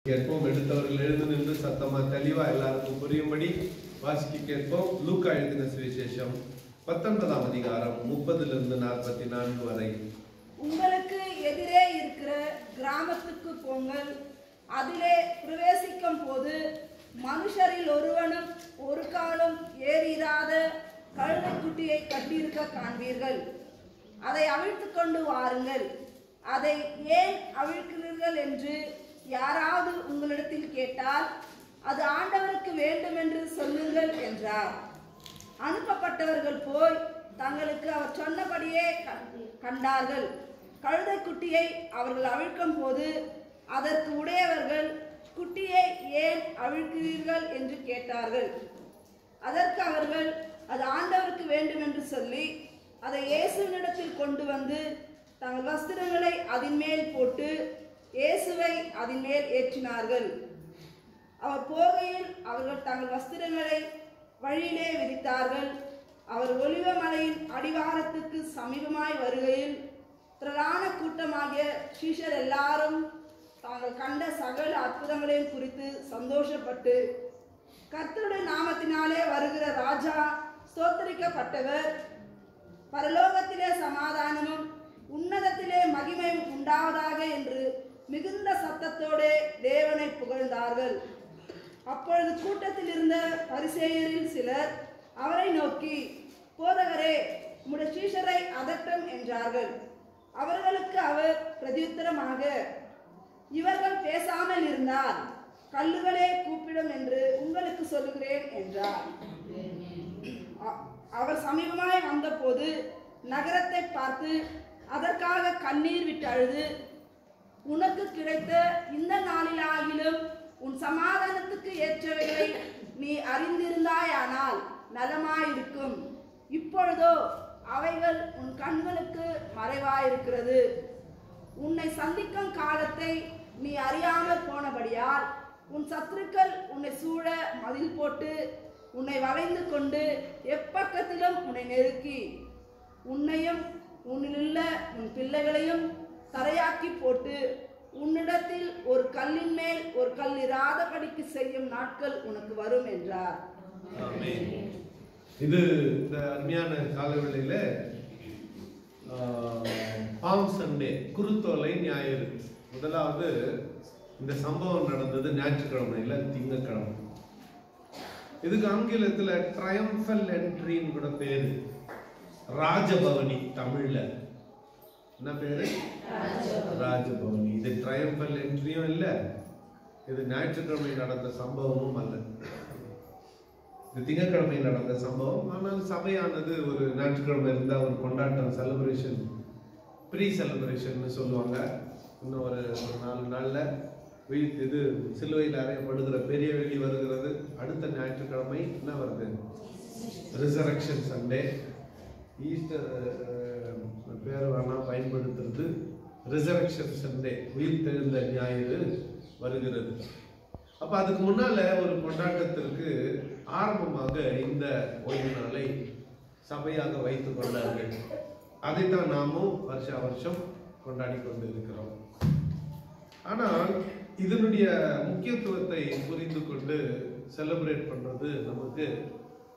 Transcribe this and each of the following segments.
கேட்போம். எடுத்தவர்கள் எழுந்து நின்று சத்தமா தெளிவா எல்லாருக்கும் புரியும்படி வாசிக்க கேட்போம். லூக்கா எழுதின சுவிசேஷம் 19ஆம் அதிகாரம் 30 - 44 வரை. உங்களுக்கு எதிரே இருக்கிற கிராமத்துக்கு போங்கள். அதிலே பிரவேசிக்கும் போது மனுஷரில் ஒருவனும் ஒரு காலும் ஏறிராத கழுதைக்குட்டியை கட்டியிருக்க காண்பீர்கள். அதை அவிழ்த்து கொண்டு வாருங்கள். அதை ஏன் அவிழ்க்கிறீர்கள் என்று யாராவது உங்களிடத்தில் கேட்டால் அது ஆண்டவருக்கு வேண்டும் என்று சொல்லுங்கள் என்றார். அனுப்பப்பட்டவர்கள் போய் தங்களுக்கு அவர் சொன்னபடியே கண்டார்கள். கழுதைக்குட்டியை அவர்கள் அவிழ்க்கும் போது அதற்கு உடையவர்கள், குட்டியை ஏன் அவிழ்க்கிறீர்கள் என்று கேட்டார்கள். அதற்கு அவர்கள் அது ஆண்டவருக்கு வேண்டும் என்று சொல்லி அதை இயேசுவினிடத்தில் கொண்டு வந்து தங்கள் வஸ்திரங்களை அதன் மேல் போட்டு இயேசுவை அதன் மேல் ஏற்றினார்கள். அவர் போகையில் அவர்கள் தங்கள் வஸ்திரங்களை வழியிலே விரித்தார்கள். அவர் ஒலிவ மலையின் அடிவாரத்துக்கு சமீபமாய் வருகையில் திரளான கூட்டமாகிய சீஷர் எல்லாரும் தாங்கள் கண்ட சகல அற்புதங்களையும் குறித்து சந்தோஷப்பட்டு, கர்த்தருடைய நாமத்தினாலே வருகிற ராஜா ஸ்தோத்திரிக்கப்பட்டவர், பரலோகத்திலே சமாதானமும் உன்னதத்திலே மகிமையும் உண்டாவதாக என்று மிகுந்த சத்தத்தோடு தேவனை புகழ்ந்தார்கள். அப்பொழுது கூட்டத்தில் இருந்த பரிசேயரில் சிலர் அவரை நோக்கி, போதகரே, உம்முடைய சீஷரை அதட்டும் என்றார்கள். அவர்களுக்கு அவர் பிரதியுத்தரமாக, இவர்கள் பேசாமல் இருந்தால் கல்லுகளே கூப்பிடும் என்று உங்களுக்கு சொல்லுகிறேன் என்றார். அவர் சமீபமாய் வந்தபோது நகரத்தை பார்த்து அதற்காக கண்ணீர் விட்டு அழுது, உனக்கு கிடைத்த இந்த நாளிலாகிலும் உன் சமாதானத்துக்கு ஏற்றவைகளை நீ அறிந்திருந்தாயானால் நலமாயிருக்கும். இப்பொழுதோ அவைகள் உன் கண்களுக்கு மறைவாயிருக்கிறது. உன்னை சந்திக்கும் காலத்தை நீ அறியாமல் போனபடியால் உன் சத்துருக்கள் உன்னை சூழ மதில் போட்டு உன்னை வளைந்து கொண்டு எப்பக்கத்திலும் உன்னை நெருக்கி உன்னையும் உன்னிலுள்ள உன் பிள்ளைகளையும் தரையாக்கி போட்டு உன்னிடத்தில் ஒரு கல்லின் மேல் ஒரு கல் இராதபடிக்கு செய்யும் நாட்கள் உனக்கு வரும் என்றார். இது இந்த அருமையான காலவெளியில பாம் சண்டே, குருத்தோலை ஞாயிறு. முதலாவது இந்த சம்பவம் நடந்தது ஞாயிற்றுக்கிழமையில, திங்கக்கிழமை. இதுக்கு ஆங்கிலத்துல ட்ரையம்பல் என்ட்ரின்னு கூட பேரு. ராஜபவனி தமிழ்ல என்ன பேரு? ராஜபவனி. இது ட்ரையம்பல் என்ட்ரியும் இல்ல, இது ஞாயிற்றுக்கிழமை நடந்த சம்பவமும் அல்ல. இது திங்கக்கிழமை நடந்த சம்பவம். ஆனால் சபையானது ஒரு ஞாயிற்றுக்கிழமை இருந்தா ஒரு கொண்டாட்டம், செலிப்ரேஷன், ப்ரீ செலிப்ரேஷன் சொல்லுவாங்க. இன்னும் ஒரு 4 நாள்ல இது சிலுவையில் அறையப்படுகிற பெரிய வெள்ளி வருகிறது. அடுத்த ஞாயிற்றுக்கிழமை என்ன வருது? Resurrection Sunday. ஈஸ்டர் பேர் வேணா பயன்படுத்துறது. ரிசரக்ஷன் சண்டே, உயிர் தெழுந்த ஞாயிறு வருகிறது. அப்ப அதுக்கு முன்னால ஒரு கொண்டாட்டத்திற்கு ஆரம்பமாக இந்த ஓய்வு நாளை சபையாக வைத்துக் கொண்டார்கள். அதைத்தான் நாமும் வருஷா வருஷம் கொண்டாடி கொண்டு இருக்கிறோம். ஆனால் இதனுடைய முக்கியத்துவத்தை புரிந்து கொண்டு செலிப்ரேட் பண்றது நமக்கு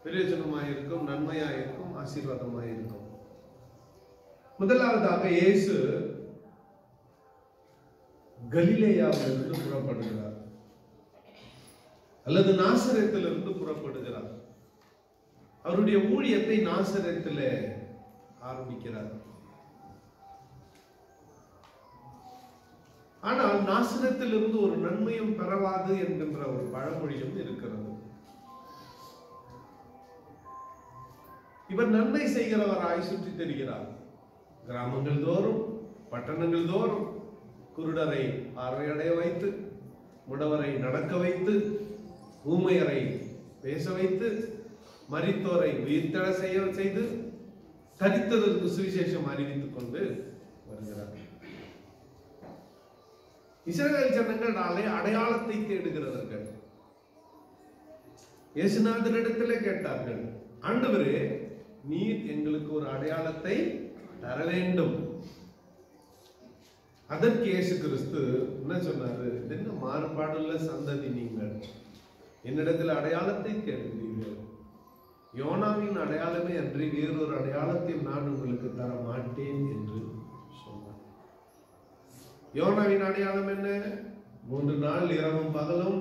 பிரயோஜனமாயிருக்கும், நன்மையாயிருக்கும், ஆசீர்வாதமாயிருக்கும். முதலாவதாக இயேசு கலிலேயாவிலிருந்து புறப்படுகிறார், அல்லது நாசரேத்திலிருந்து புறப்படுகிறார். அவருடைய ஊழியத்தை நாசரேத்தில் ஆரம்பிக்கிறார். ஆனால் நாசரேத்திலிருந்து ஒரு நன்மையும் பெறவாது என்கின்ற ஒரு பழமொழியும் இருக்கிறது. இவர் நன்மை செய்கிறவராய் சுற்றி தெரிகிறார். கிராமங்கள் தோறும், பட்டணங்கள் தோறும் குருடரை பார்வையடைய வைத்து, முடவரை நடக்க வைத்து, ஊமையரை பேச வைத்து, மரித்தோரை உயிர்த்தெழ செய்து, தரித்ததற்கு சுவிசேஷம் அறிவித்துக் கொண்டு வருகிறார். இஸ்ரவேல் ஜனங்கள் நாளை அடையாளத்தை தேடுகிறவர்கள். இயேசுநாதரிடத்திலே கேட்டார்கள், ஆண்டவரே, நீர் எங்களுக்கு ஒரு அடையாளத்தை தர வேண்டும். அதற்கு இயேசு கிறிஸ்து என்ன சொன்னாரு? என்ன மாறுபாடுள்ள சந்ததி நீங்கள், என்னிடத்தில் அடையாளத்தை தேடுகிறீர்கள். யோனாவின் அடையாளமே அன்றி வேறொரு அடையாளத்தை நான் உங்களுக்கு தர மாட்டேன் என்று சொன்னார். யோனாவின் அடையாளம் என்ன? 3 நாள் இரவும் பகலும்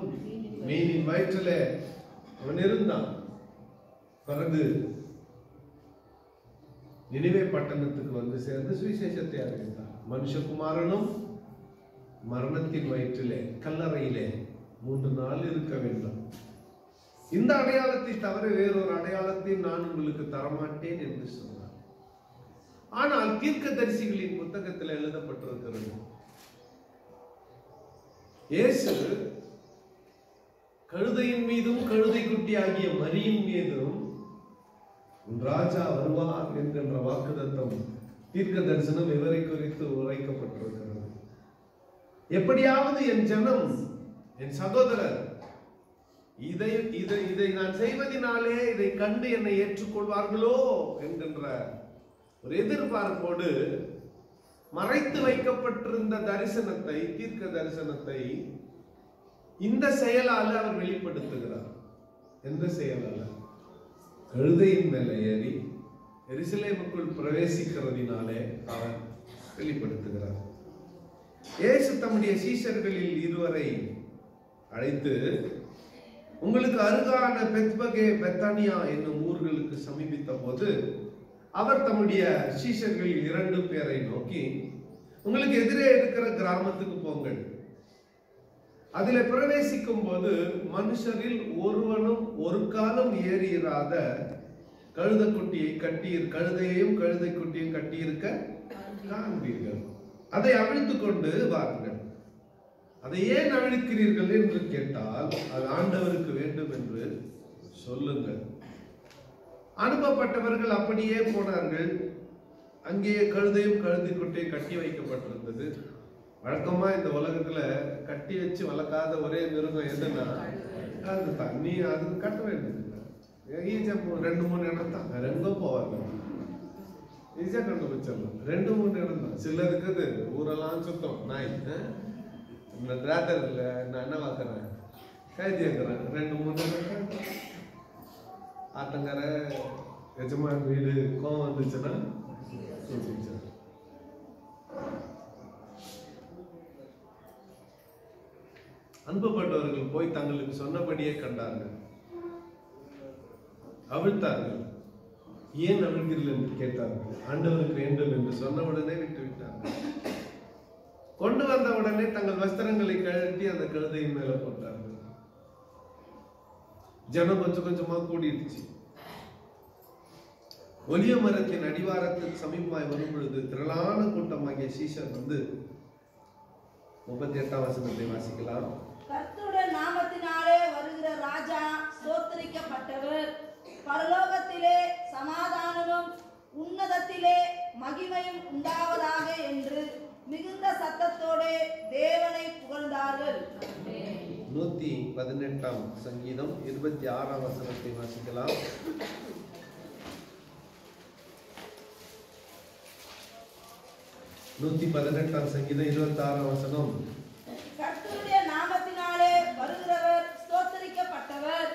மீனின் வயிற்றிலே அவன் இருந்தான். பிறகு நினிவே பட்டணத்துக்கு வந்து சேர்ந்து சுவிசேஷத்தை அறிவித்தார். மனுஷகுமாரனும் மரணத்தின் வயிற்றிலே கல்லறையிலே 3 நாள் இருக்க வேண்டும். இந்த அடையாளத்தை தவிர வேறொரு அடையாளத்தை நான் உங்களுக்கு தரமாட்டேன் என்று சொன்னார். ஆனால் தீர்க்கதரிசிகளின் புத்தகத்தில் எழுதப்பட்டிருக்கிறது, இயேசு கழுதையின் மீதும் கழுதை குட்டி ஆகிய மரியின் மீதும் ராஜா வருவார் என்கின்ற வாக்குத்தத்தம் தீர்க்க தரிசனம் இவரை குறித்து உரைக்கப்பட்டிருக்கிறது. எப்படியாவது என் ஜனம், என் சகோதரர் இதை நான் செய்வதனாலே இதை கண்டு என்னை ஏற்றுக்கொள்வார்களோ என்கின்ற ஒரு எதிர்பார்ப்போடு மறைத்து வைக்கப்பட்டிருந்த தரிசனத்தை, தீர்க்க தரிசனத்தை இந்த செயலால் அவர் வெளிப்படுத்துகிறார். எந்த செயலால்? கழுதையின் மேலே ஏறி எருசலேமுக்குள் பிரவேசிக்கிறதினாலே அவர் வெளிப்படுத்துகிறார். இயேசு தம்முடைய சீஷர்களில் 2 அழைத்து, உங்களுக்கு அருகான பெத்பகே, பெத்தானியா என்னும் ஊர்களுக்கு சமீபித்த போது அவர் தம்முடைய சீஷர்களில் 2 பேரை நோக்கி, உங்களுக்கு எதிரே இருக்கிற கிராமத்துக்கு போங்கள். அதில் பிரவேசிக்கும் போது மனுஷரில் ஒருவனும் ஒரு காலம் ஏறியிராத கழுதையையும் கழுதை குட்டியையும் கட்டியிருக்க காண்பீர்கள். அதை அவிழ்த்து கொண்டு வாருங்கள். அதை ஏன் அவிழ்க்கிறீர்கள் என்று கேட்டால், அது ஆண்டவருக்கு வேண்டும் என்று சொல்லுங்கள். அனுப்பப்பட்டவர்கள் அப்படியே போனார்கள். அங்கே கழுதையும் கழுதை குட்டியும் கட்டி வைக்கப்பட்டிருந்தது. வழக்கமா இந்த உலகத்துல கட்டி வச்சு வளர்க்காத ஒரே மிருகம் எதுன்னா அது தண்ணி. அது கட்ட வேண்டியது 2-3 இடம் தான், வேற எங்க போவாங்க. ஈஸியா கண்டுபிடிச்சிடலாம். 2-3 இடம் தான். சிலருக்கு அது ஊரெல்லாம் சுத்தம் நாய். டிராக்டர் இல்ல, நான் என்ன பார்க்கறேன், கைதி இருக்கிறேன். 2-3 இடம். ஆட்டங்கரை எஜமான் வீடு கோவம் வந்துச்சுன்னா அனுப்பப்பட்டவர்கள் போய் தங்களுக்கு சொன்னபடியே கண்டார்கள், அவிழ்த்தார்கள். ஏன் அவிழ்கிறீர்கள் என்று கேட்டார்கள். ஆண்டவருக்கு வேண்டும் என்று சொன்னவுடனே விட்டு விட்டார்கள். கொண்டு வந்த உடனே தங்கள் வஸ்திரங்களை கழட்டி அந்த கழுதையின் மேல போட்டார்கள். ஜனம் கொஞ்சம் கொஞ்சமா கூடிடுச்சு. ஒலிய மரத்தின் அடிவாரத்துக்கு சமீபமாய் வரும் பொழுது திரளான கூட்டமாகிய சீஷர் வந்து 38ஆம் வசனத்தை வாசிக்கலாம். கர்த்தருடைய நாமத்தினாலே வருகிற ராஜா ஸ்தோத்திரிக்கப்பட்டவர், பரலோகத்திலே சமாதானமும் உன்னதத்திலே மகிமையும் உண்டாவதாக என்று மிகுந்த சத்தத்தோடு தேவனை புகழ்ந்தார்கள். 118ஆம் சங்கீதம் 26ஆம் வசனத்தை வாசிக்கலாம். 118ஆம் சங்கீதம் 26ஆம் வசனம். கர்த்தருடைய நாமத்தினாலே வருகிறவர் ஸ்தோத்திரிக்கப்பட்டவர்,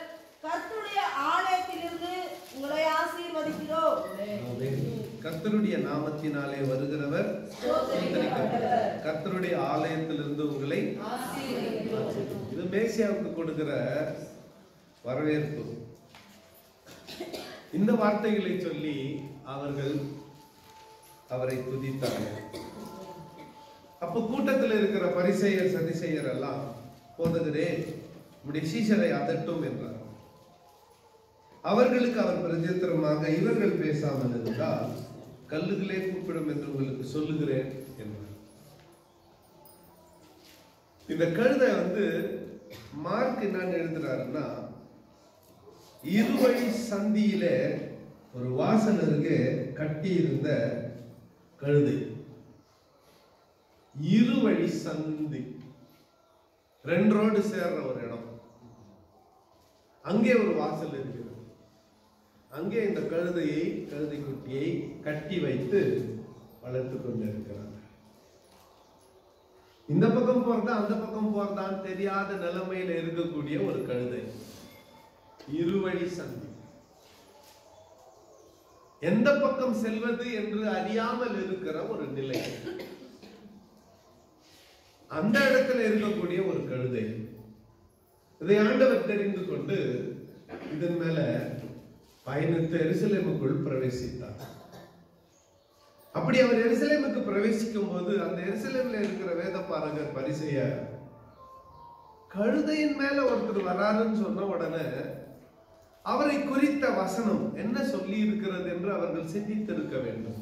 கர்த்தருடைய ஆலயத்திலிருந்து உங்களை ஆசீர்வதிக்கிறோம். கர்த்தருடைய நாமத்தினாலே வருகிறவர் ஸ்தோத்திரிக்கப்பட்டவர், கர்த்தருடைய ஆலயத்திலிருந்து உங்களை ஆசீர்வதிக்கிறோம். இது மேசியாவுக்கு கொடுக்கிற வரவேற்பு. இந்த வார்த்தைகளை சொல்லி அவர்கள் அவரை துதித்தார்கள். அப்ப கூட்டத்தில் இருக்கிற பரிசேயர் சதிசேயர் எல்லாம், போதகரே உம்முடைய சீஷரை அதட்டும் என்றார். அவர்களுக்கு அவர் பிரதித்திரமாக, இவர்கள் பேசாமல் இருந்தால் கல்லுகளே கூப்பிடும் என்று உங்களுக்கு சொல்லுகிறேன் என்றார். இந்த கழுதை வந்து மார்க் என்ன எழுதுறாருன்னா, இருவழி சந்தியிலே ஒரு வாசல் அருகே கட்டி இருந்த கழுதை. இருவழி சந்தி, 2 ரோடு சேர்ற ஒரு இடம். அங்கே ஒரு வாசல் இருக்கிறது. அங்கே இந்த கழுதை குட்டியை கட்டி வைத்து வளர்த்து கொண்டிருக்கிறார். இந்த பக்கம் போறதா அந்த பக்கம் போறதான்னு தெரியாத நிலைமையில இருக்கக்கூடிய ஒரு கழுதை. இருவழி சந்தி. எந்த பக்கம் செல்வது என்று அறியாமல் இருக்கிற ஒரு நிலை. அந்த இடத்துல இருக்கக்கூடிய ஒரு கழுதை. இதை ஆண்டவர் தெரிந்து கொண்டு இதன் மேல பயணித்து எருசலேமுக்குள் பிரவேசித்தார். அப்படி அவர் எருசலேமுக்கு பிரவேசிக்கும் போது அந்த எருசலேமில் இருக்கிற வேதபாரகர் பரிசேயர் கழுதையின் மேல ஒருத்தர் வராருன்னு சொன்ன உடனே அவரை குறித்த வசனம் என்ன சொல்லி இருக்கிறது என்று அவர்கள் சிந்தித்திருக்க வேண்டும்.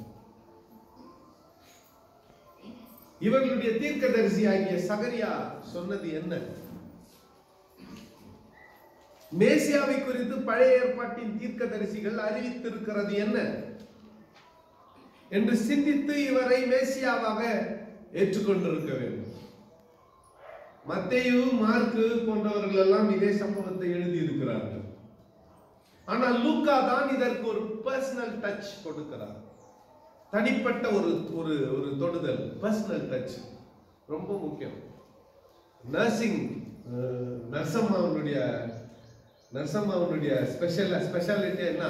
இவர்களுடைய தீர்க்கதரிசியாகிய சகரியா சொன்னது என்ன? மேசியாவை குறித்து பழைய ஏற்பாட்டின் தீர்க்கதரிசிகள் அறிவித்திருக்கிறது என்ன என்று சிந்தித்து இவரை மேசியாவாக ஏற்றுக்கொண்டிருக்க வேண்டும். மத்தேயு, மார்க்கு போன்றவர்கள் எல்லாம் இதே சம்பவத்தை எழுதி இருக்கிறார்கள். ஆனால் லூக்கா தான் இதற்கு ஒரு பர்சனல் டச் கொடுக்கிறார். தனிப்பட்ட ஒரு ஒரு ஒரு தொடுதல், பர்சனல் டச் ரொம்ப முக்கியம். நர்சிங் நர்சம்மாவுடைய ஸ்பெஷாலிட்டி என்ன?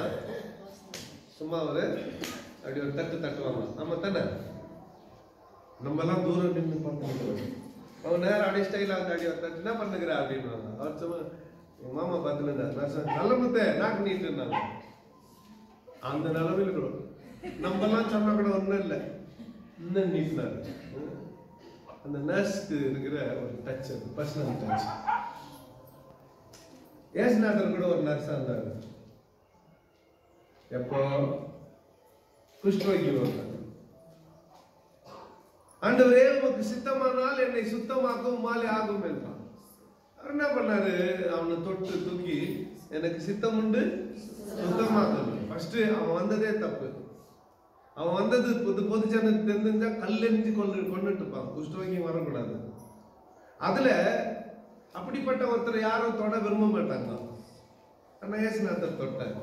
சும்மா ஒரு அப்படி ஒரு தட்டு தட்டுவாங்க. நம்ம தானே, நம்ம எல்லாம் தூரம் நின்று பார்த்து அவன் நேரம் அப்படியே ஸ்டைலா வந்து அடி ஒரு தட்டு என்ன பண்ணுகிற அப்படின்னு அவர் சும்மா எங்க மாமா பார்த்துட்டு நல்ல முத்த நாக்கு நீட்டு இருந்தாங்க. அந்த நிலவில் இருக்கிறோம். நம்ம எல்லாம் சொன்னா கூட ஒன்றும் இல்லை, இன்னும் நீட்டினாரு. அந்த நர்ஸ்க்கு இருக்கிற ஒரு டச், பர்சனல் டச். ஏசுநாதர் கூட ஒரு நர்ஸா இருந்தாரு. எப்போ குஷ்டரோகி வந்தார். ஆண்டவரே உமக்கு சித்தமானால் என்னை சுத்தமாக்கும் உம்மாலே ஆகும் என்றான். அவர் என்ன பண்ணாரு? அவனை தொட்டு தூக்கி எனக்கு சித்தம் உண்டு சுத்தமாக்கணும். ஃபர்ஸ்ட் அவன் வந்ததே தப்பு. அவன் வந்தது பொது ஜனத்துக்கு தெரிஞ்சா கல்லெறிஞ்சு கொண்டுட்டு இருப்பான். குஷ்டரோகி வரக்கூடாது. அதுல அப்படிப்பட்ட ஒருத்தர் யாரும் தொட விரும்ப மாட்டாங்க. ஆனா ஏசுநாதர் தொட்டார்.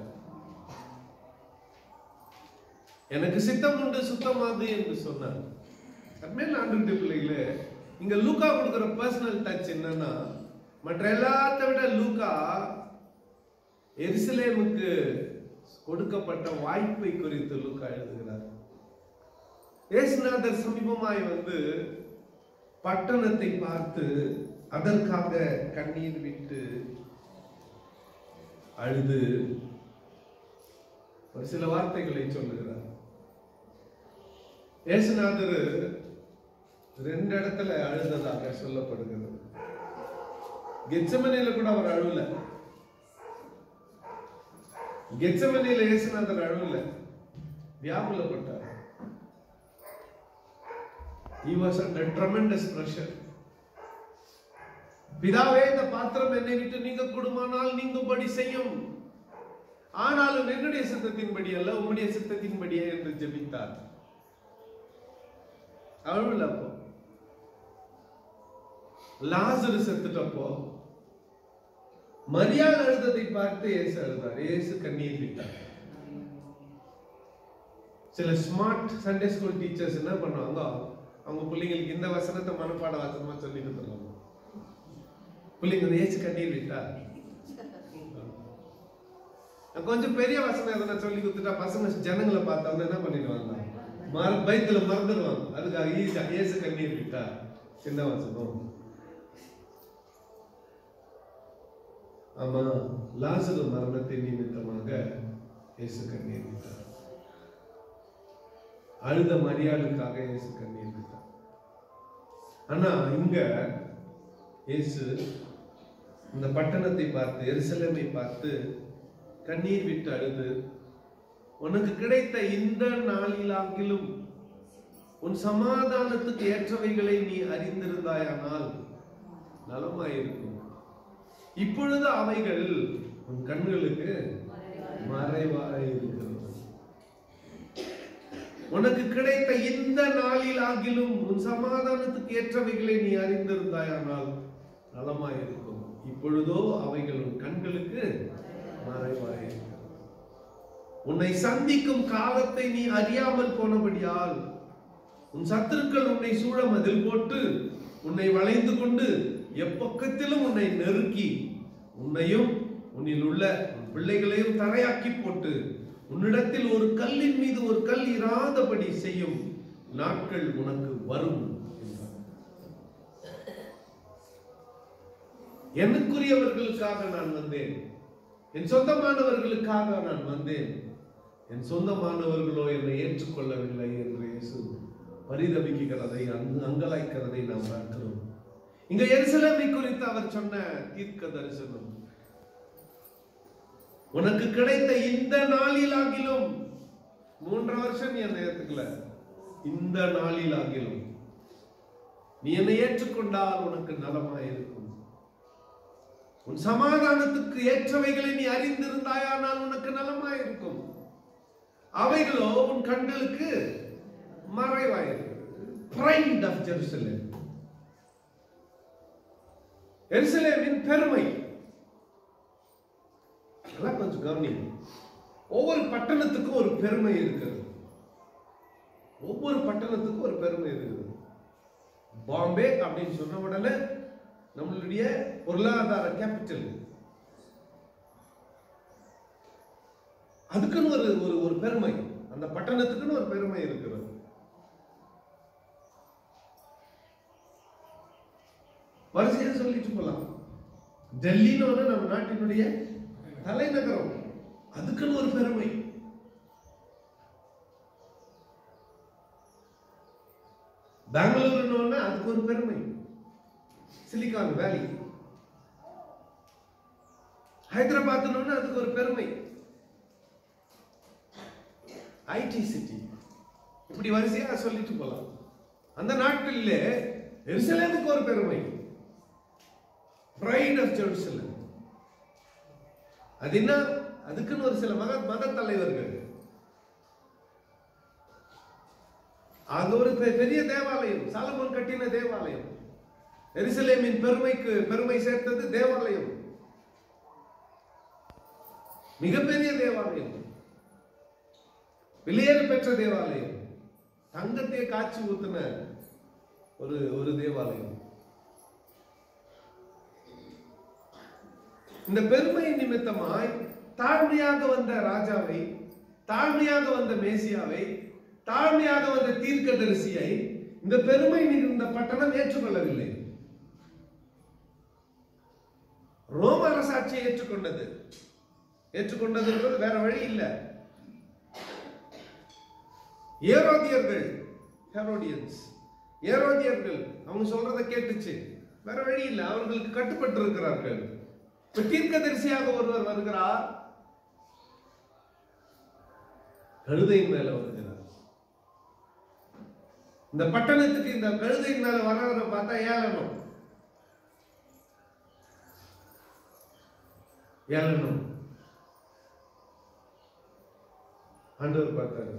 எனக்கு சித்தம் உண்டு சுத்தமாது என்று சொன்னார். அருமையான ஆண்டவருடைய பிள்ளைகளே, இங்க லூக்கா கொடுக்கிற பர்சனல் டச் என்னன்னா, மற்ற எல்லாத்த விட லூக்கா எருசலேமுக்கு கொடுக்கப்பட்ட வாய்ப்பை குறித்து லூக்கா எழுதுகிறார். ஏசுநாதர் சமீபமாய் வந்து பட்டணத்தை பார்த்து அதற்காக கண்ணீர் விட்டு அழுது ஒரு சில வார்த்தைகளை சொல்லுகிறார். ஏசுநாதர் 2 இடத்துல அழுததாக சொல்லப்படுகிறது. கெத்செமனேல கூட அவர் அழுவல. கெத்செமனேல ஏசுநாதர் அழுவல, வியாகுலப்பட்டார். He was under tremendous pressure. பிதாவே, இந்த பாத்திரம் என்னை விட்டு நீங்க கூடுமானால் நீங்கும்படி செய்யும், ஆனாலும் என்னுடைய சித்தத்தின்படி அல்ல உம்முடைய சித்தத்தின்படியே என்று ஜெபித்தார். அழுவல. அப்போ லாசரு செத்துட்டப்போ மரியாள் அழுததை பார்த்து இயேசு அழுதார். இயேசு கண்ணீர் விட்டார். சில ஸ்மார்ட் சண்டே ஸ்கூல் டீச்சர்ஸ் என்ன பண்ணுவாங்க, அவங்க பிள்ளைங்களுக்கு இந்த வசனத்தை மனப்பாட வசனமா சொல்லி கொடுத்துருவாங்க. பிள்ளைங்க இயேசு கண்ணீர் விட்டார். கொஞ்சம் பெரிய வசனம் எதனா சொல்லி கொடுத்துட்டா பசங்க ஜனங்களை பார்த்தா என்ன பண்ணிடுவாங்க, பயத்துல மறந்துடுவாங்க. அதுக்காக இயேசு கண்ணீர் விட்டார் சின்ன வசனம். ஆமா, லாசரு மரணத்தின் நிமித்தமாக இயேசு கண்ணீர் விட்டார். அழுத மரியாளுக்காக இயேசு கண்ணீர் விட்டார். ஆனா இங்க இயேசு இந்த பட்டணத்தை பார்த்து, எருசலேமை பார்த்து கண்ணீர் விட்டு அழுது, உனக்கு கிடைத்த இந்த நாளிலாகிலும் உன் சமாதானத்துக்கு ஏற்றவைகளை நீ அறிந்திருந்தாயானால் நலமாயிருக்கும். இப்பொழுது அவைகள் உன் கண்களுக்கு மறைவாக இருக்கிறது. உனக்கு கிடைத்த இந்த நாளிலாகிலும் உன் சமாதானத்துக்கு ஏற்றவைகளை நீ அறிந்திருந்தாயானால் நலமாயிருக்கும். இப்பொழுதோ அவைகள் உன் கண்களுக்கு மறைவாக இருக்கிறது. உன்னை சந்திக்கும் காலத்தை நீ அறியாமல் போனபடியால் உன் சத்துருக்கள் உன்னை சூழ மதில் போட்டு உன்னை வளைந்து கொண்டு எப்பக்கத்திலும் உன்னை நெருக்கி உன்னையும் உன்னில் உள்ள பிள்ளைகளையும் தரையாக்கி போட்டு உன்னிடத்தில் ஒரு கல்லின் மீது ஒரு கல் இராதபடி செய்யும் நாட்கள் உனக்கு வரும். எனக்குரியவர்களுக்காக நான் வந்தேன், என் சொந்தமானவர்களுக்காக நான் வந்தேன், என் சொந்தமானவர்களோ என்னை ஏற்றுக்கொள்ளவில்லை என்று இயேசு பரிதபிக்கிறதை அங்கலாய்க்கிறதை நாம் பார்க்கிறோம். இங்க எருசலேமை குறித்து அவர் சொன்ன தீர்க்க தரிசனம், உனக்கு கிடைத்த இந்த நாளில் ஆகிலும் 3 வருஷம் நீ என்னை ஏற்றுக்கல, இந்த நாளில் ஆகிலும் நீ என்னை ஏற்றுக்கொண்டால் உனக்கு நலமாயிருக்கும். உன் சமாதானத்துக்கு ஏற்றவைகளை நீ அறிந்திருந்தாயானால் உனக்கு நலமாயிருக்கும். அவைகளோ உன் கண்களுக்கு மறைவாயிருக்கிறது. Pride of Jerusalem. எருசலேமின் பெருமை. கொஞ்சம் கவனிங்க. ஒவ்வொரு பட்டணத்துக்கும் ஒரு பெருமை இருக்கிறது. ஒவ்வொரு பட்டணத்துக்கும் ஒரு பெருமை இருக்கிறது. பாம்பே அப்படின்னு சொன்ன உடனே நம்மளுடைய பொருளாதார கேபிட்டல், அதுக்குன்னு ஒரு பெருமை, அந்த பட்டணத்துக்குன்னு ஒரு பெருமை இருக்கிறது. வரிசையா சொல்லிட்டு போலாம். டெல்லின்னு நம்ம நாட்டினுடைய தலைநகரம், அதுக்குன்னு ஒரு பெருமை. பெங்களூர் அதுக்கு ஒரு பெருமை. சிலிகான் வேலி. ஹைதராபாத் அதுக்கு ஒரு பெருமை. IT city. இப்படி வரிசையா சொல்லிட்டு போலாம். அந்த நாட்களிலே எருசலேமுக்கு ஒரு பெருமை. Pride of Jerusalem. அது என்ன? அதுக்குன்னு ஒரு சில மத தலைவர்கள். அது ஒரு பெரிய தேவாலயம், சாலமோன் கட்டின தேவாலயம். எருசலேமின் பெருமைக்கு பெருமை சேர்த்தது தேவாலயம், மிகப்பெரிய தேவாலயம், வெளியேற பெற்ற தேவாலயம், தங்கத்தை காட்சி ஊத்தின ஒரு தேவாலயம். இந்த பெருமை நிமித்தமாய் தாழ்மையாக வந்த ராஜாவை, தாழ்மையாக வந்த மேசியாவை, தாழ்மையாக வந்த தீர்க்கதரிசியை இந்த பெருமை இந்த பட்டணம் ஏற்றுக்கொள்ளவில்லை. ரோம அரசாட்சியை ஏற்றுக்கொண்டது வேற வழி இல்லை. ஏரோதியர்கள் அவங்க சொல்றதை கேட்டுச்சு, வேற வழி இல்லை, அவர்களுக்கு கட்டுப்பட்டு இருக்கிறார்கள். தீர்க்கதரிசியாக ஒருவர் வருகிறார், கழுதையின் மேல வருகிறார். இந்த பட்டணத்துக்கு இந்த கழுதையின் மேல வரவரை பார்த்தா ஏளனம். ஆண்டவர் பார்த்தாரு,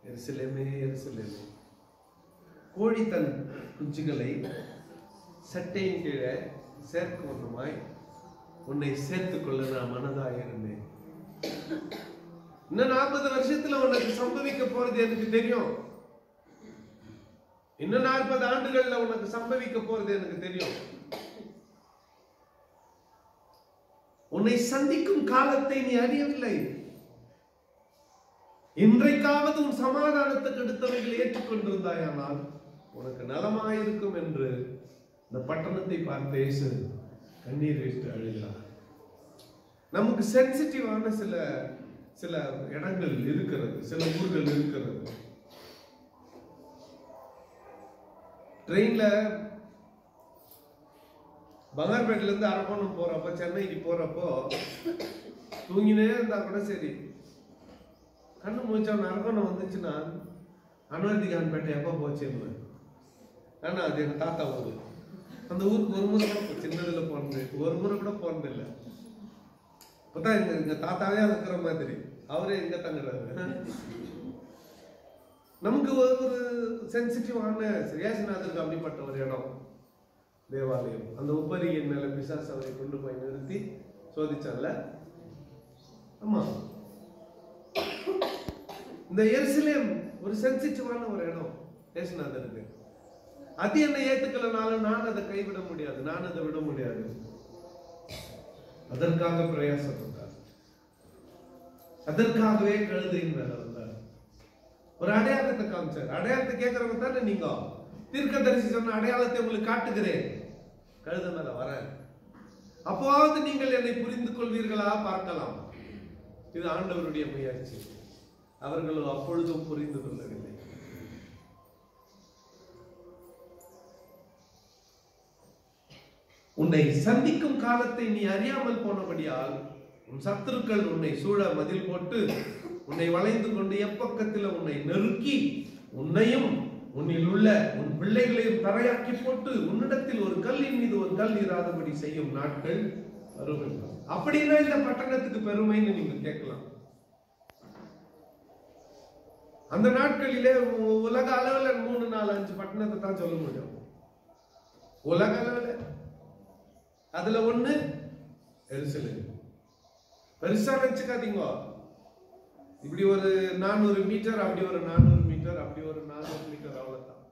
எருசலேமே எருசலேமே, கோழி தன் குஞ்சுகளை சட்டையின் கீழே சேர்க்கும் ஒன்றுமாய் உன்னை சேர்த்துக் கொள்ள நான் மனதாக இருந்தேன். இன்னும் 40 வருஷத்துல உனக்கு சம்பவிக்க போறது எனக்கு தெரியும். இன்னும் 40 ஆண்டுகள்ல உனக்கு சம்பவிக்க போறது எனக்கு தெரியும். உன்னை சந்திக்கும் காலத்தை நீ அறியவில்லை. இன்றைக்காவது உன் சமாதானத்துக்கு அடுத்தவைகளை ஏற்றுக்கொண்டிருந்தாயானால் உனக்கு நலமாயிருக்கும் என்று இந்த பட்டணத்தை பார்த்து இயேசு கண்ணீர் விட்டு அழுகிறார். நமக்கு சென்சிட்டிவான சில இடங்கள் இருக்கிறது, சில ஊர்கள் இருக்கிறது. ட்ரெயின்ல பங்கார்பேட்ல இருந்து அரக்கோணம் போறப்ப, சென்னைக்கு போறப்போ தூங்கினே இருந்தா கூட சரி, கண்ணு முடிச்சவன் அரக்கோணம் வந்துச்சுன்னா அனுவர்த்திகான்பேட்டை எப்ப போச்சுன்னு. ஆனா அது எங்க தாத்தா ஊரு. அந்த ஊருக்கு ஒரு முறை கூட சின்னதுல போனது, ஒரு முறை கூட போனது இல்லை. இப்பதான் எங்க தாத்தாவே இருக்கிற மாதிரி அவரே எங்க தங்குறாரு. நமக்கு ஒரு சென்சிட்டிவான இயேசுநாதருக்கு அப்படிப்பட்ட ஒரு இடம் தேவாலயம். அந்த உப்பரியின் மேல பிசாசு அவரை கொண்டு போய் நிறுத்தி சோதிச்சால. ஆமா, இந்த எருசலேம் ஒரு சென்சிட்டிவான ஒரு இடம் இயேசுநாதருக்கு. அது என்ன ஏத்துக்கலனாலும் நான் அதை கைவிட முடியாது, நான் அதை விட முடியாது. அதற்காக பிரயாசப்பட்டார். அதற்காகவே கழுதையின் மேல வந்தார். ஒரு அடையாளத்தை காமிச்சார். அடையாளத்தை கேட்கறவங்க தானே நீங்க. தீர்க்கதரிசி சொன்ன அடையாளத்தை உங்களுக்கு காட்டுகிறேன், கழுதை மேல வர, அப்போவாவது நீங்கள் என்னை புரிந்து கொள்வீர்களா பார்க்கலாம். இது ஆண்டவருடைய முயற்சி. அவர்களோ அப்பொழுதும் புரிந்து கொள்ளவில்லை. உன்னை சந்திக்கும் காலத்தை நீ அறியாமல் போனபடியால் உன் சத்துருக்கள் உன்னை சூழ மதில் போட்டு உன்னை வளைந்து கொண்டு எப்பக்கத்தில் உன்னை நெருக்கி உன்னையும் உன்னில் உள்ள உன் பிள்ளைகளையும் தரையாக்கி போட்டு உன்னிடத்தில் ஒரு கல்லின் மீது ஒரு கல் இராதபடி செய்யும் நாட்கள் வரும். அப்படின்னா இந்த பட்டணத்துக்கு பெருமைன்னு நீங்க கேட்கலாம். அந்த நாட்களிலே உலக அளவுல 3, 4, 5 பட்டணத்தை தான் சொல்ல முடியும். உலக அளவுல அதுல ஒண்ணு எருசலேம். பெருசா நினைச்சுக்காதீங்க. இப்படி ஒரு 400 மீட்டர், அப்படி ஒரு 400 மீட்டர், அப்படி ஒரு 400 மீட்டர், அவ்வளவுதான்.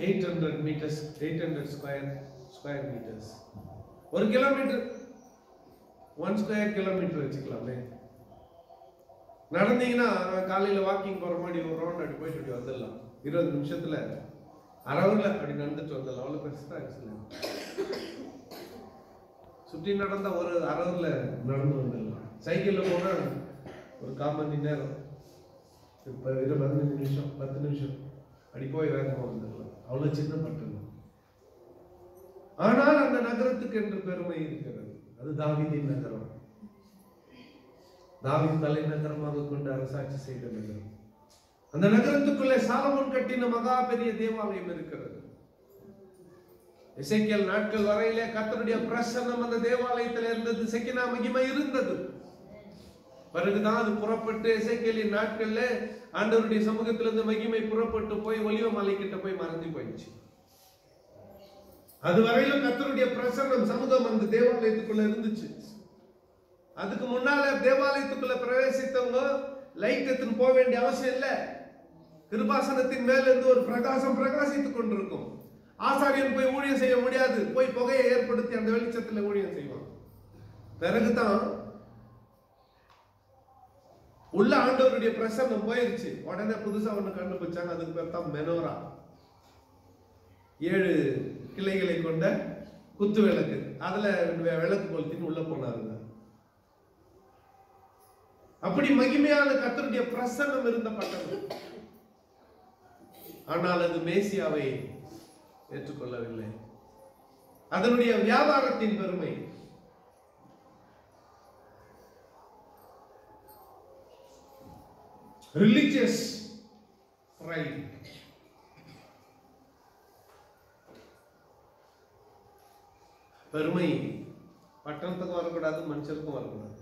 800 metres, 800 square metres. 1 kilometre 1 square kilometre வச்சுக்கலாமே. நடந்தீங்கன்னா காலையில வாக்கிங் போற மாதிரி ஒரு ரவுண்ட் அப்படி போயிட்டு அப்படி வந்துடலாம். 20 நிமிஷத்துல, அரை ஹவர்ல அப்படி நடந்துட்டு வந்துடலாம். அவ்வளவு பெருசா எருசலேம். சுற்றி நடந்தா ஒரு அரை ஹவர்ல நடந்து வந்துடலாம். சைக்கிள்ல போனா ஒரு 1/4 மணி நேரம், 15 நிமிஷம், 10 நிமிஷம் அப்படி போய் வேகமா வந்துடலாம். அவ்வளவு சின்ன பட்டணம். ஆனால் அந்த நகரத்துக்கு என்று பெருமை இருக்கிறது. அது தாவீதின் நகரம். தாவீது தலைநகரமாக கொண்டு அரசாட்சி செய்த நகரம். அந்த நகரத்துக்குள்ளே சாலமோன் கட்டின மகா பெரிய தேவாலயம் இருக்கிறது. எசேக்கியேல் நாட்கள் வரையிலே கர்த்தருடைய பிரசன்னம் அந்த தேவாலயத்தில் இருந்தது. செக்கினா மகிமை இருந்தது. பிறகுதான் அது புறப்பட்டு எசேக்கியேலின் நாட்கள்ல ஆண்டவருடைய சமூகத்திலிருந்து மகிமை புறப்பட்டு போய் ஒலிவ மலை கிட்ட போய் மறைஞ்சு போயிடுச்சு. அது வரையிலும் கர்த்தருடைய பிரசன்னம் சமூகம் அந்த தேவாலயத்துக்குள்ள இருந்துச்சு. அதுக்கு முன்னால தேவாலயத்துக்குள்ள பிரவேசித்தவங்க லைட் எடுத்துன்னு போக வேண்டிய அவசியம் இல்லை. கிருபாசனத்தின் மேல இருந்து ஒரு பிரகாசம் பிரகாசித்துக் கொண்டிருக்கும். ஆசாரியன் போய் ஊழியம் செய்ய முடியாது. போய் புகையை ஏற்படுத்தி அந்த வெளிச்சத்துல ஊழியம் செய்வான். பிறகுதான் உள்ள ஆண்டவருடைய பிரசன்னம் போயிருச்சு. உடனே புதுசா ஒண்ணு கண்டுபிடிச்சாங்க. அதுக்கு பேர் தான் மெனோரா. 7 கிளைகளை கொண்ட குத்து விளக்கு. அதுல விளக்கு கொளுத்தின்னு உள்ள போனாருங்க. அப்படி மகிமையான கர்த்தருடைய பிரசன்னம் இருந்த பட்டணம். ஆனால் அது மேசியாவை ஏற்றுக்கொள்ளவில்லை. அதனுடைய வியாபாரத்தின் பெருமை. Religious pride. பெருமை பட்டணத்துக்கும் வரக்கூடாது, மனுஷருக்கும் வரக்கூடாது.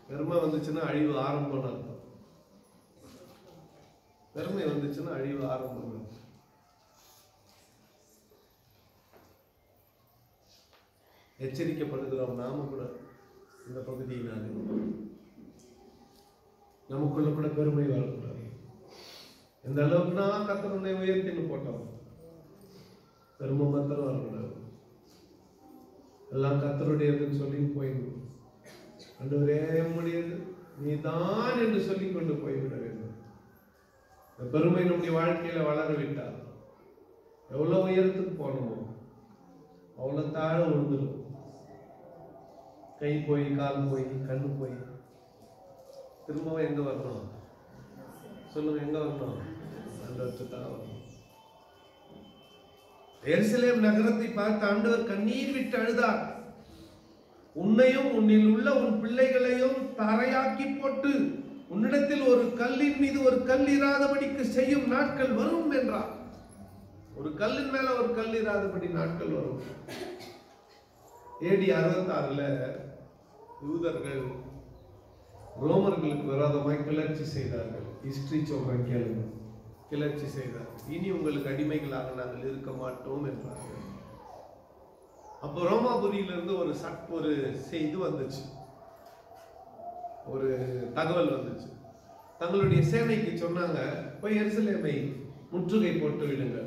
பெருமை வந்துச்சுன்னா அழிவு ஆரம்பம் அர்த்தம். பெருமை வந்துச்சுன்னா அழிவு ஆரம்பம். எச்சரிக்கப்படுகிறோம் நாம கூட. இந்த பகுதியினால நமக்குள்ள கூட பெருமை வரக்கூடாது. எந்த அளவுக்குனா கர்த்தருடைய உயர்த்தின்னு போட்டோம், பெருமை மாத்திரம் வரக்கூடாது. எல்லாம் கர்த்தருடையதுன்னு சொல்லி போயிடணும். ஆண்டவரே முடியாது நீதான் என்று சொல்லிக் கொண்டு போய்விட வேண்டும். பெருமை நம்முடைய வாழ்க்கையில வளர விட்டால் எவ்வளவு உயரத்துக்கு போனோமோ அவ்வளவு தாழ விழுந்துடும். கை போய், கால் போய், கண்ணு போய், திரும்பவும் எங்க வரணும் சொல்லுங்க? எங்க வரணும்? ஆண்டவர்தான் வரணும். எருசலேம் நகரத்தை பார்த்து ஆண்டவர் கண்ணீர் விட்டு அழுதார். உன்னையும் உன்னில் உள்ள உன் பிள்ளைகளையும் தரையாக்கி போட்டு உன்னிடத்தில் ஒரு கல்லின் மீது ஒரு கல் இராதபடிக்கு செய்யும் நாட்கள் வரும் என்றார். ஒரு கல்லின் மேல ஒரு கல் இராதபடி நாட்கள் வரும். AD 66 யூதர்கள் ரோமர்களுக்கு விரோதமாய் கிளர்ச்சி செய்தார்கள். ஹிஸ்டரி சொல்றேன் கேளுங்க. கிளர்ச்சி செய்தார்கள். இனி உங்களுக்கு அடிமைகளாக நாங்கள் இருக்க மாட்டோம் என்றார்கள். அப்போ ரோமாபுரியிலிருந்து ஒரு செய்தி வந்துச்சு, ஒரு தகவல் வந்துச்சு. தங்களுடைய சேனைக்கு சொன்னாங்க, போய் எருசலேமை முற்றுகை போட்டு விடுங்க.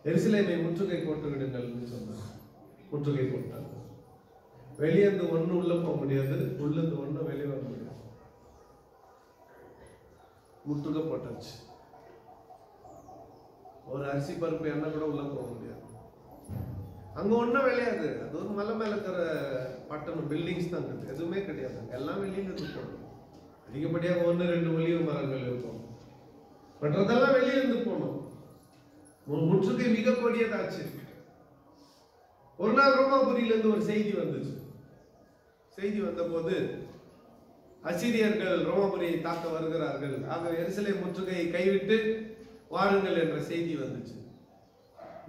எருசலேமை முற்றுகை போட்டு விடுங்கள்னு சொன்னாங்க. முற்றுகை போட்டாங்க. வெளியேந்து ஒண்ணு உள்ள போக முடியாது, உள்ளது ஒண்ணு வெளியே வர முடியாது. முற்றுகை போட்டாச்சு. ஒரு அரிசி பருப்பு எண்ணெய் கூட உள்ள போக முடியாது. அங்க ஒண்ணும் விளையாது. அது ஒரு மலை மேல இருக்கிற பட்டணம், பில்டிங்ஸ் தான் இருக்குது, எதுவுமே கிடையாது. எல்லாம் வெளியில இருந்து போகணும். அதிகப்படியாக 1-2 ஒலிவு மரங்கள் இருக்கும். மற்றதெல்லாம் வெளியே இருந்து போகணும். முற்றுகை மிக கொடியதாச்சு. ஒரு நாள் ரோமாபுரியிலிருந்து ஒரு செய்தி வந்துச்சு. செய்தி வந்த போது அசீரியர்கள் ரோமாபுரியை தாக்க வருகிறார்கள், ஆக எருசலேம் முற்றுகையை கைவிட்டு வாருங்கள் என்ற செய்தி வந்துச்சு.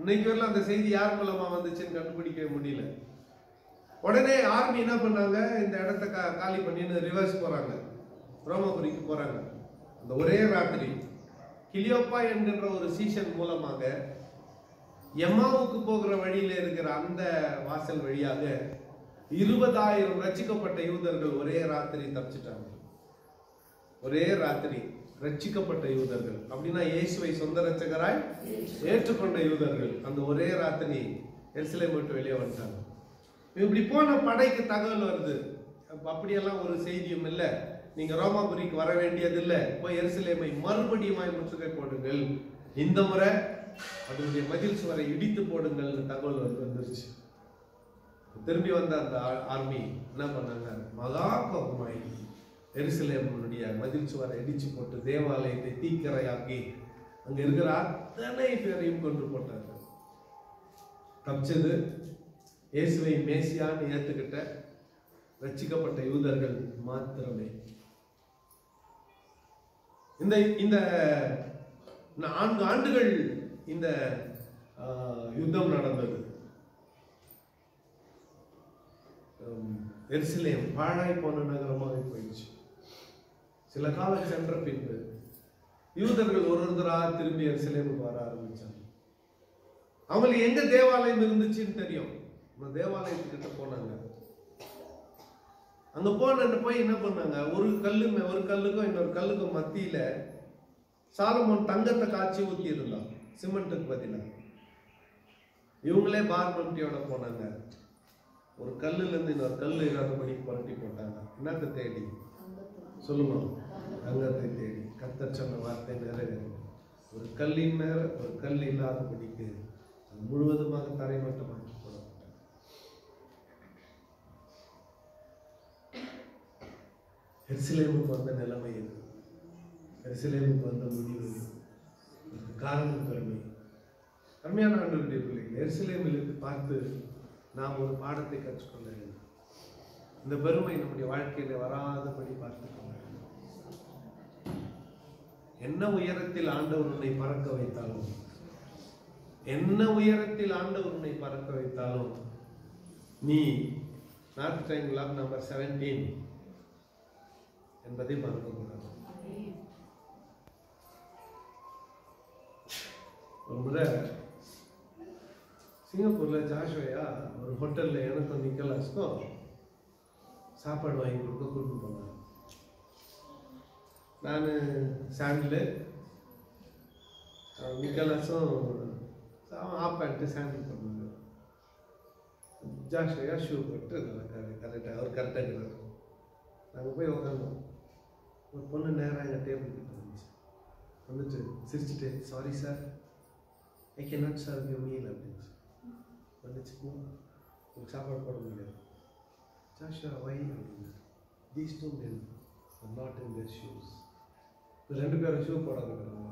இன்னைக்கு வரலாம் அந்த செய்தி யார் மூலமா வந்துச்சுன்னு கண்டுபிடிக்க முடியல. உடனே ஆர்மி என்ன பண்ணாங்க, இந்த இடத்த காலி பண்ணின்னு ரிவர்ஸ் போறாங்க, ரோமாபுரிக்கு போறாங்க. அந்த ஒரே ராத்திரி கிளியோப்பா என்கின்ற ஒரு சீசன் மூலமாக எம்மாவுக்கு போகிற வழியில இருக்கிற அந்த வாசல் வழியாக 20,000 ரட்சிக்கப்பட்ட யூதர்கள் ஒரே ராத்திரி தப்பிச்சிட்டாங்க. ஒரே ராத்திரி ரட்சிக்கப்பட்ட யூதர்கள் அப்படின்னா இயேசுவை சொந்த ரட்சகராய் ஏற்றுக்கொண்ட யூதர்கள் அந்த ஒரே ராத்திரி எருசலேம் விட்டு வெளியே வந்துட்டாங்க. இப்படி போன படைக்கு தகவல் வருது, அப்படியெல்லாம் ஒரு செய்தியும் இல்லை, நீங்க ரோமாபுரிக்கு வர வேண்டியது இல்லை, போய் எருசலேமை மறுபடியும் முற்றுகை போடுங்கள், இந்த முறை அதனுடைய மதில் சுவரை இடித்து போடுங்கள் தகவல் வந்துருச்சு. திரும்பி வந்த அந்த ஆர்மி என்ன பண்ணாங்க, மகா கோபமாய் எருசலேமுடைய மதில் சுவரை இடிச்சு போட்டு தேவாலயத்தை தீக்கிரையாக்கி அங்க இருக்கிற அத்தனை பேரையும் கொண்டு போட்டாங்க. தப்பிச்சது இயேசுவை மேசியான்னு ஏத்துக்கிட்ட ரட்சிக்கப்பட்ட யூதர்கள் மாத்திரமே. இந்த இந்த 4 ஆண்டுகள் இந்த யுத்தம் நடந்தது. எருசலேம் பாழாய் போன நகரமாக போயிடுச்சு. சில காலம் சென்ற பின்பு யூதர்கள் ஒருத்தரா திரும்பி எருசலேமுக்கு வர ஆரம்பிச்சாங்க. அவங்களுக்கு எங்க தேவாலயம் இருந்துச்சுன்னு தெரியும். தேவாலயத்துக்கிட்ட போனாங்க. அங்க போய் என்ன பண்ணாங்க, ஒரு கல்லுக்கும் இன்னொரு கல்லுக்கும் மத்தியில சாலமோன் தங்கத்தை காய்ச்சி ஊத்தி இருந்தான், சிமெண்ட்டுக்கு பதிலா. இவங்களே பார்பன்ட்டியோட போனாங்க. ஒரு கல்லுல இருந்து இன்னொரு கல்லு இல்லாதபடி புரட்டி போட்டாங்க. என்னத்தை தேடி சொல்லுங்க, தங்கத்தை தேடி. கர்த்தர் சொன்ன வார்த்தை நிறைவேறும். ஒரு கல்லின் மேல ஒரு கல் இல்லாதபடிக்கு முழுவதுமாக தரைமட்டமாக்கி போடப்பட்டாங்க. எருசலேமுக்கு வந்த நிலைமை இது. எருசலேமுக்கு வந்த முடிவு காரணம் பெருமை. அருமையான ஆண்டவருடைய பிள்ளைகள், எருசலேமிலிருந்து பார்த்து நாம் ஒரு பாடத்தை கற்றுக்கொள்ள வேண்டும். இந்த பெருமை நம்முடைய வாழ்க்கையில வராதபடி பார்த்துக் கொள்ள வேண்டும். என்ன உயரத்தில் ஆண்டவர் உன்னை பறக்க வைத்தாலும், என்ன உயரத்தில் ஆண்டவர் உன்னை பறக்க வைத்தாலும், நீ நார்த் ட்ரையாங்கிள் ஆஃப் நம்பர் 17 என்பதை மறக்கக்கூடாது. ஒரு முறை சிங்கப்பூர்ல ஜாஷுவையா ஒரு ஹோட்டல்ல எனக்கும் நிக்கலாஸ்க்கும் சாப்பாடு வாங்கி கொடுக்க கூட்டு போனாங்க. நான் சாண்டில், நிக்கலாஸும் ஆப் பேண்ட்டு சாண்டில் பண்ணாங்க. ஜாஷுவையா ஷூ போட்டு கரெக்டாக அவர் கரெக்டாக இருக்கிறார். நாங்கள் போய் உட்காந்தோம். ஒரு பொண்ணு நேராக எங்கள் டேபிள் கிட்ட வந்துட்டு சிரிச்சுட்டு, sorry sir, I can not serve you meal அப்படின்னு வந்துச்சு. உங்களுக்கு சாப்பாடு போட முடியாது. ஜாஷுவா வை அப்படின்னு. These 2 men are not in their shoes. இந்த 2 பேரும் ஷூ போட இருக்கிறாங்க.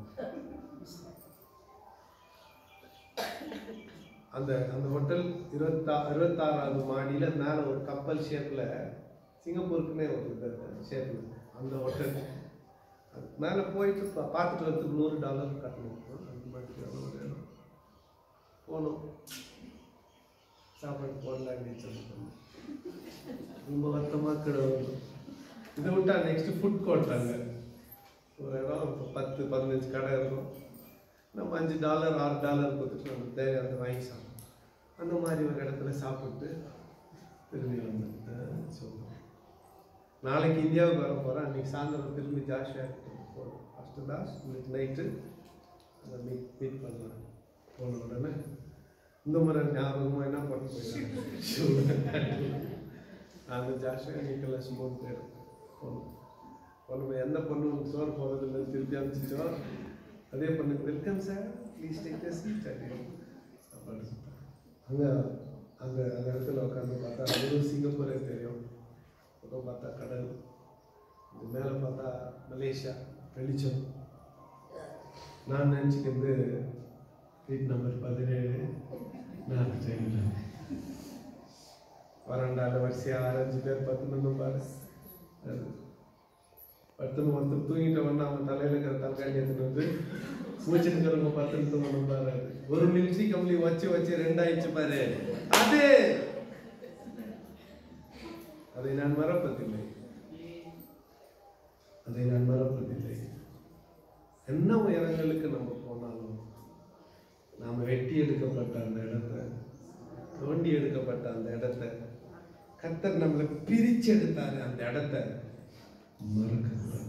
அந்த அந்த ஹோட்டல் 26வது மாடியில் மேலே ஒரு கப்பல் ஷேப்பில், சிங்கப்பூருக்குன்னே ஒரு ஷேப்பில் அந்த ஹோட்டல். அது மேலே போயிட்டு பார்த்துட்டு வரதுக்கு $100 கட்டணும். அந்த மாதிரி எவ்வளோ வேணும். போனோம், சாப்பாடு போடலான்னு சொல்லி ரொம்ப வருத்தமாக கிடவும். இதை விட்டா நெக்ஸ்ட் ஃபுட் கோர்ட் அங்கே ஒரு இடம் 10-15 கடை இருக்கும். நம்ம $5 $6 கொடுத்துட்டு நம்ம தேவையான வாங்கி சாப்பிடுவோம். அந்த மாதிரி ஒரு இடத்துல சாப்பிட்டு திரும்பி வந்து சொல்லுவோம். நாளைக்கு இந்தியாவுக்கு வர போகிறேன். அன்றைக்கி சாயந்தரம் திரும்பி ஜாஷுவா போகிறோம். ஃபஸ்ட்டு தான் இன்னைக்கு நைட்டு அதை மீட் பண்ணலாம். போன உடனே இந்த முறை ஞாபகமா என்ன பண்ண போயிட்டாங்க. அந்த ஜாஷுவா நிக்கலஸ் 3 பேர் போனோம். பொண்ணு எந்த பொண்ணு சோறு போகிறதில்ல திருப்பி அனுப்பிச்சோ அதே பொண்ணுக்கு welcome sir please take the seat சாப்பாடு. அங்கே அந்த அந்த இடத்துல உட்காந்து பார்த்தா அதுவும் சிங்கப்பூரே தெரியும். பக்கம் பார்த்தா கடல், இது மேலே பார்த்தா மலேசியா வெளிச்சம். நான் நினச்சிக்கிறது வீட் நம்பர் 17 நான் ட்ரெயினில் வராண்டாவில் வரிசையாக 6-5 பேர் பத்துன்னு பாரு. பத்துன்னு ஒருத்தர் தூங்கிட்டவொன்னா அவங்க தலையில் இருக்கிற தலக்காண்டி எடுத்துட்டு வந்து மூச்சுக்கிறவங்க பத்துன்னு தூங்கணும் பாரு. ஒரு மிலிட்ரி கம்பெனி வச்சு 2 ஆயிடுச்சு பாரு. அதை நான் மறப்பதில்லை, அதை நான் மறப்பதில்லை. என்ன உயரங்களுக்கு நம்ம போனாலும் நாம வெட்டி எடுக்கப்பட்ட அந்த இடத்தை, தோண்டி எடுக்கப்பட்ட அந்த இடத்தை, கர்த்தர் நம்மளை பிரிச்சு எடுத்தாரு அந்த இடத்தை மறக்கக்கூடாது.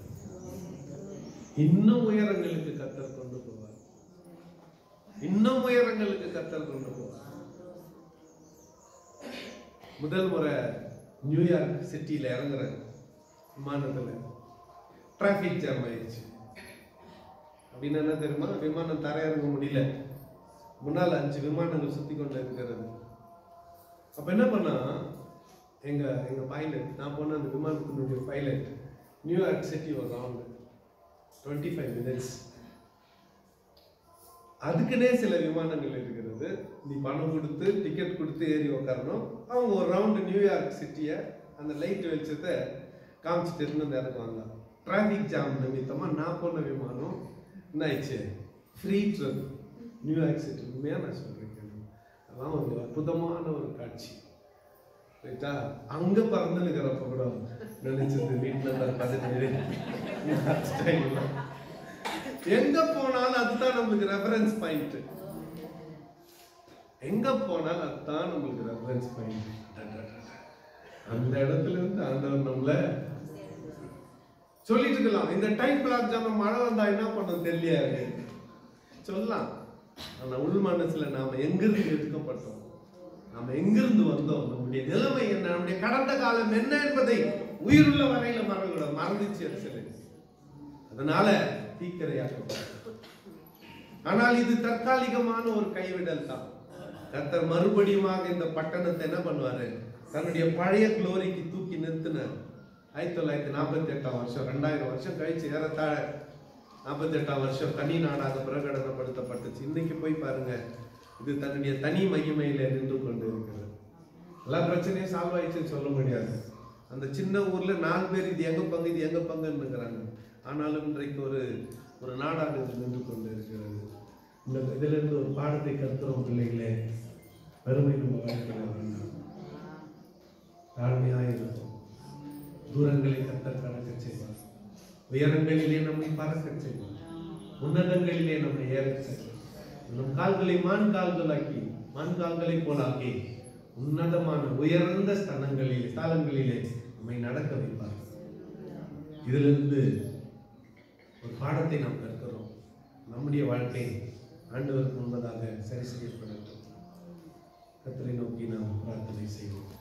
இன்னும் உயரங்களுக்கு கர்த்தர் கொண்டு போவார், இன்னும் உயரங்களுக்கு கர்த்தர் கொண்டு போவார். முதல் முறை நியூயார்க் சிட்டியில இறங்குற விமானத்துல டிராபிக் ஜாம் ஆயிடுச்சு. அப்படின்னு என்ன தெரியுமா, விமானம் தரையிறங்க முடியல, முன்னால் 5 விமானங்கள் சுத்தி கொண்டு இருக்கிறது. அப்ப என்ன பண்ணா எங்க பைலட், நான் போன அந்த விமானத்தினுடைய பைலட், நியூயார்க் சிட்டி ஒரு ரவுண்ட் 25 minutes. அதுக்குன்னே சில விமானங்கள் இருக்கிறது. நீ பணம் கொடுத்து டிக்கெட் கொடுத்து ஏறி உட்காரணும். அவங்க ஒரு ரவுண்டு நியூயார்க் சிட்டியை அந்த லைட் வெளிச்சத்தை காமிச்சிட்டு இருந்து அந்த இடத்துக்கு வந்தான். டிராஃபிக் ஜாம் நிமித்தமா நான் போன விமானம் என்ன ஆயிடுச்சு, ஃப்ரீ ட்ரிப் நியூயார்க் சிட்டி. உண்மையாக நான் சொல்றேன், அதெல்லாம் ஒரு அற்புதமான ஒரு காட்சி. ரைட்டா, அங்க பறந்து இருக்கிறப்ப கூட நினைச்சது வீட்டுல 17 எங்க போனாலும் அதுதான் நம்மளுக்கு ரெஃபரன்ஸ் பாயிண்ட். எங்க போனாலும் அதுதான் நம்மளுக்கு ரெஃபரன்ஸ் பாயிண்ட். அந்த இடத்துல இருந்து ஆண்டவர் நம்மள சொல்லிட்டு இருக்கலாம். இந்த டைம் பிளாக் ஜாம மழை வந்தா என்ன பண்ணணும் தெரியாது சொல்லலாம். ஆனா உள் மனசுல நாம எங்கிருந்து எடுக்கப்பட்டோம், நாம எங்கிருந்து வந்தோம், நம்முடைய நிலைமை என்ன, நம்முடைய கடந்த காலம் என்ன என்பதை உயிருள்ள வரையில மறந்துச்சு சில. அதனால தீக்கரையாக்கப்பட்டது. ஆனால் இது தற்காலிகமான ஒரு கைவிடல் தான். கர்த்தர் மறுபடியும் இந்த பட்டணத்தை என்ன பண்ணுவாரு, தன்னுடைய பழைய குளோரிக்கு தூக்கி நிறுத்தினார். 1948 வருஷம், 2000 வருஷம் கழிச்சு, ஏறத்தாழ 48 வருஷம் தனி நாடாக பிரகடனப்படுத்தப்பட்டுச்சு. இன்னைக்கு போய் பாருங்க, இது தன்னுடைய தனி மகிமையில நின்று கொண்டு இருக்கிறது. எல்லா பிரச்சனையும் சால்வ் ஆயிடுச்சுன்னு சொல்ல முடியாது. அந்த சின்ன ஊர்ல 4 பேர் இது எங்க பங்கு இது எங்க பங்குன்னு இருக்கிறாங்க. ஆனாலும் இன்றைக்கு ஒரு நாடாக நின்று கொண்டு இருக்கிறது. இந்த இதுல இருந்து ஒரு பாடத்தை கற்றுறோம் பிள்ளைகளே. பெருமை நம்ம வாழ்க்கையில் வேண்டாம், தாழ்மையாக இருக்கும். தூரங்களை கர்த்தர் கடக்க செய்வார், உயரங்களிலே நம்மை பறக்க செய்வார், உன்னதங்களிலே நம்மை ஏற செய்வார். நம் கால்களை மான் கால்களை போலாக்கி உன்னதமான உயர்ந்த ஸ்தலங்களிலே நம்மை நடக்க வைப்பார். இதிலிருந்து ஒரு பாடத்தை நாம் கற்கிறோம். நம்முடைய வாழ்க்கை ஆண்டவருக்கு முன்பதாக சரி செய்யப்படட்டும். கர்த்தரை நோக்கி நாம் பிரார்த்தனை செய்வோம்.